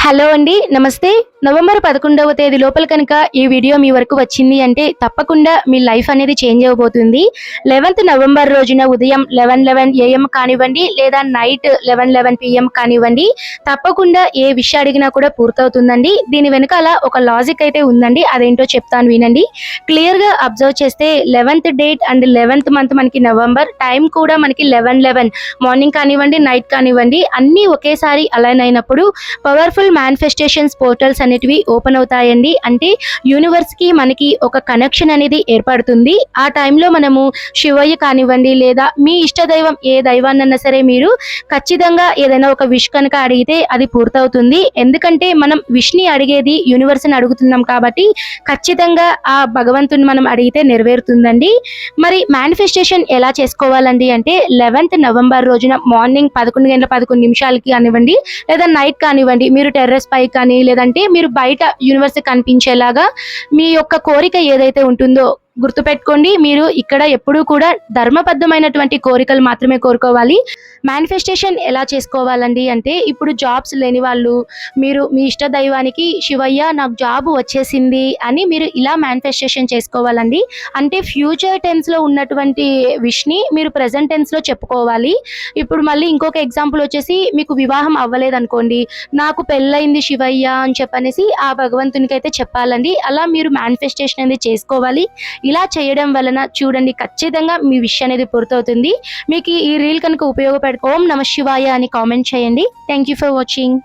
Hello అండి, నమస్తే. November 11వ తేదీ లోపల కనుక ఈ వీడియో మీ వరకు వచ్చింది అంటే తప్పకుండా మీ లైఫ్ అనేది చేంజ్ అవ్వబోతుంది. 11th నవంబర్ రోజున ఉదయం 11:11 AM కానివ్వండి, లేదా నైట్ 11:11 PM కానివ్వండి, తప్పకుండా ఏ విషయం అడిగినా కూడా పూర్తవుతుందండి. దీని వెనకాల ఒక లాజిక్ అయితే ఉందండి, అదేంటో చెప్తాను వినండి. క్లియర్గా అబ్జర్వ్ చేస్తే 11th date and 11th month మనకి నవంబర్, టైం కూడా మనకి 11:11 మార్నింగ్ కానివ్వండి, నైట్ కానివ్వండి, అన్నీ ఒకేసారి అలైన్ అయినప్పుడు పవర్ఫుల్ మేనిఫెస్టేషన్స్ పోర్టల్స్ అనేటివి ఓపెన్ అవుతాయండి. అంటే యూనివర్స్ కి మనకి ఒక కనెక్షన్ అనేది ఏర్పడుతుంది. ఆ టైంలో మనము శివయ్య కానివ్వండి, లేదా మీ ఇష్ట దైవం ఏ దైవాన్నైనా సరే మీరు ఖచ్చితంగా ఏదైనా ఒక విష్ కనుక అడిగితే అది పూర్తవుతుంది. ఎందుకంటే మనం విష్ని అడిగేది యూనివర్స్ని అడుగుతున్నాం కాబట్టి ఖచ్చితంగా ఆ భగవంతుని మనం అడిగితే నెరవేరుతుందండి. మరి మేనిఫెస్టేషన్ ఎలా చేసుకోవాలండి అంటే 11th నవంబర్ రోజున మార్నింగ్ 11:11 కానివ్వండి, లేదా నైట్ కానివ్వండి, మీరు టెర్రస్ పై కానీ లేదంటే మీరు బయట యూనివర్స్ కనిపించేలాగా మీ యొక్క కోరిక ఏదైతే ఉంటుందో గుర్తుపెట్టుకోండి. మీరు ఇక్కడ ఎప్పుడూ కూడా ధర్మబద్ధమైనటువంటి కోరికలు మాత్రమే కోరుకోవాలి. మేనిఫెస్టేషన్ ఎలా చేసుకోవాలండి అంటే, ఇప్పుడు జాబ్స్ లేని వాళ్ళు మీరు మీ ఇష్ట దైవానికి శివయ్య నాకు జాబ్ వచ్చేసింది అని మీరు ఇలా మేనిఫెస్టేషన్ చేసుకోవాలండి. అంటే ఫ్యూచర్ టెన్స్లో ఉన్నటువంటి విష్ని మీరు ప్రజెంట్ టెన్స్లో చెప్పుకోవాలి. ఇప్పుడు మళ్ళీ ఇంకొక ఎగ్జాంపుల్ వచ్చేసి, మీకు వివాహం అవ్వలేదనుకోండి, నాకు పెళ్ళయింది శివయ్య అని చెప్పనేసి ఆ భగవంతునికి అయితే చెప్పాలండి. అలా మీరు మేనిఫెస్టేషన్ అనేది చేసుకోవాలి. ఇలా చేయడం వలన చూడండి ఖచ్చితంగా మీ విష్ అనేది పూర్తవుతుంది. మీకు ఈ రీల్ కనుక ఉపయోగపడితే ఓం నమ శివాయ అని కామెంట్ చేయండి. Thank you for watching.